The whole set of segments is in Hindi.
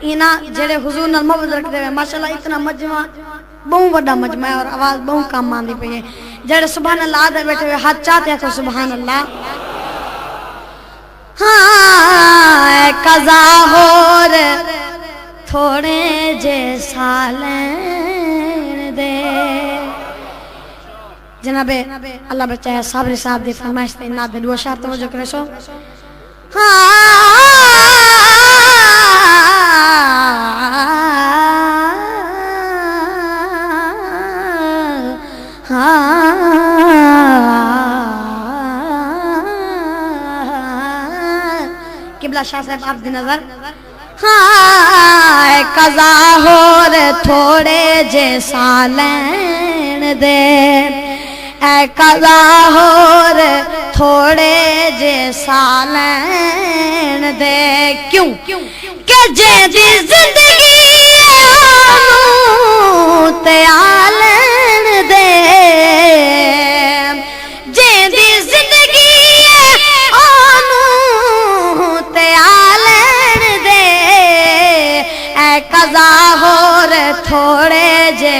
इना जेड़े हुजूर नाल मोहब्बत रखदे वे माशाअल्लाह इतना मजमा बहु बड़ा मजमा है और आवाज बहु काम आंदी पई है। जेड़े सुभान अल्लाह दे बैठे हुए हाथ चाहते हैं तो सुभान अल्लाह। हाँ कज़ा होर थोड़े जे सालें दे जनाबे अल्लाह बचाए साबरी साहब दी फरमाइश ते ना दे दुआ शाह तवज्जो करे सो। किबला शाह साहब आप दी नजर। हाँ कज़ा होर थोड़े जे सालें दे ऐ कज़ा होर थोड़े जे सालें दे क्यों के जेदी जिंदगी ते आलन दे जेदी जिंदगी ओनू ते आलन दे ऐ कज़ा होर थोड़े जे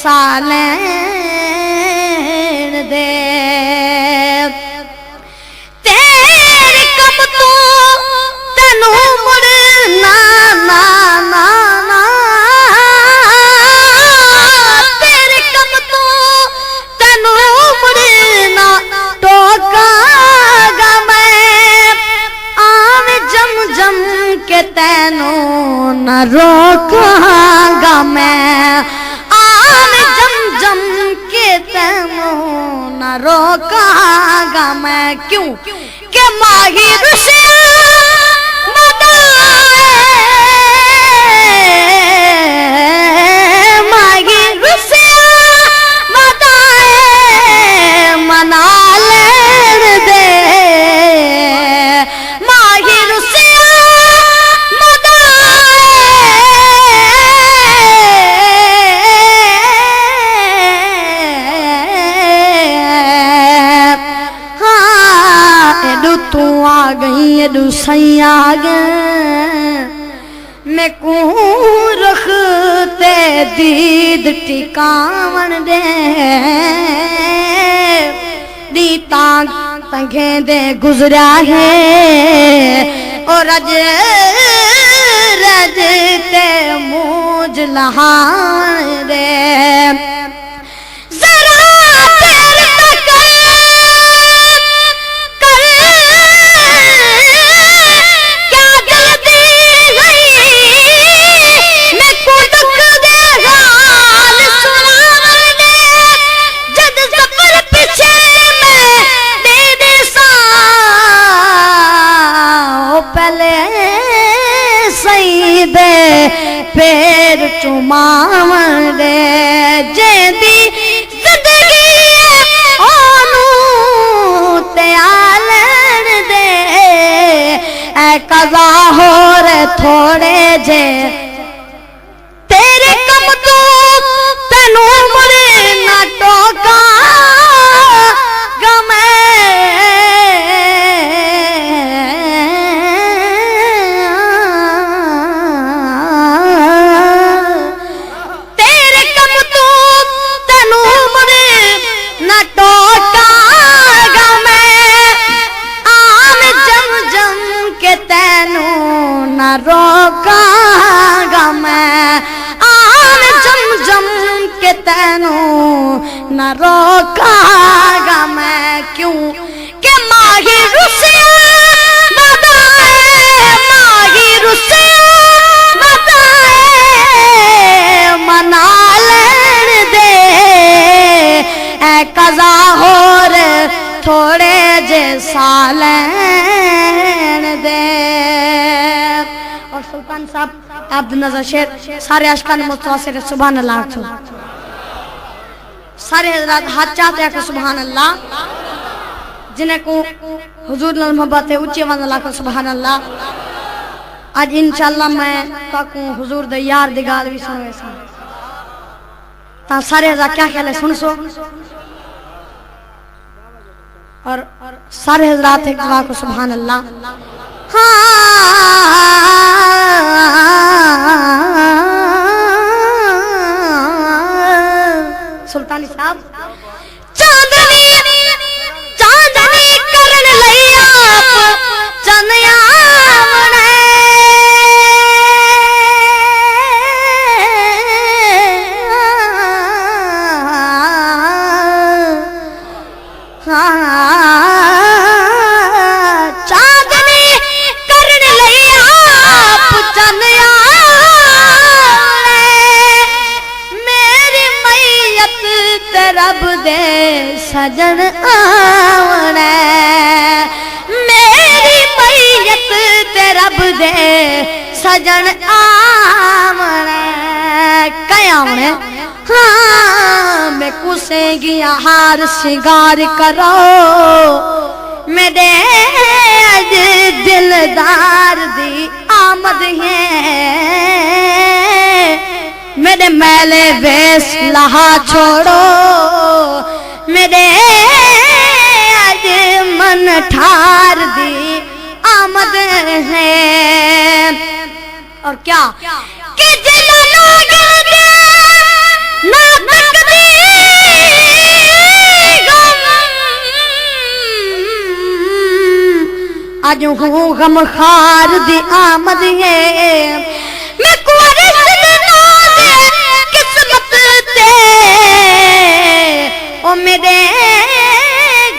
सालें दे तेरे कम तो तेनू मुड़ ना ना ना ना तेरे कम तो तेनू मुड़ ना टोकागा मैं आवे जम जम के तेनू न रोकागा मैं आवे जम जम के तेनू न रोकागा मैं क्यों के माही रुसिया माही रुसिया मना लेन दे माही रुसिया तू आ गई एडू सही आ गए मैं को रख ते दीद टिकावन दे दी तांग तंगे दे गुजरा है और रज रज ते मूज लहान दे पैर चुमावन दे जेदी जिंदगी ओनू ते आलन दे ऐ कज़ा होर थोड़े जे तेरे कम तो तेनू मुड़े ना टोका रोकागा मैं आन जम जम के तेनू न रोकागा मैं क्यों के माही रुसिया माही रुसिया मना लेन दे ऐ कज़ा होर थोड़े जे सालें दे। और सुल्तान साहब आप नजर शेर सारे अशकान मुस्तफा से सुभान अल्लाह सारे हजरात हाथ चाहते हैं सुभान अल्लाह जिन्हें को हुजूर नाल मोहब्बत है ऊंची आवाज अल्लाह को सुभान अल्लाह। आज इंशाअल्लाह मैं काकू हुजूर दे यार दी गाल भी सुनवे सा ता सारे हजरात क्या ख्याल है सुन सो और सारे हजरात एक दुआ को सुभान अल्लाह। हाँ सजन आवना मेरी मैयत ते रब दे सजन आवना कयावने हाँ मैं कुसेगी हार सिंगार करो मेरे अज दिलदार दी आमद है मेरे मैले वेश लहा छोड़ो मेरे अज मन ठार दी आमद है और क्या कि ना आज हूँ गम खार दी आमद है मैं किस्मत ते ओ मेरे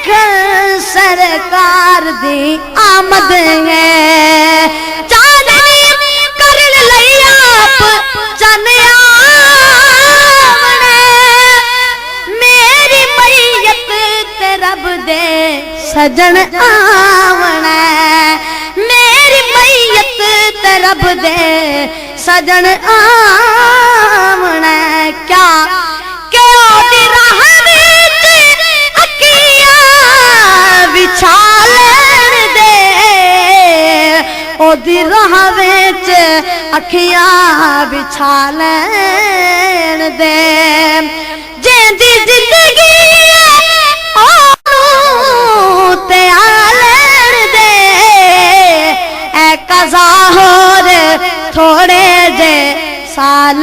घर सरकार दी आमद है चांदनी कर लिया चनिया मेरी मैयत ते रब दे सजन आवना मेरी मैयत ते रब दे सजन आवना क्या क्यों दी राह विच अखियां विछालन दे ओदी राह विच अखियां विछालन दे जेंदी जिंदगी ते आलन दे ए कज़ा होर थोड़े जे साल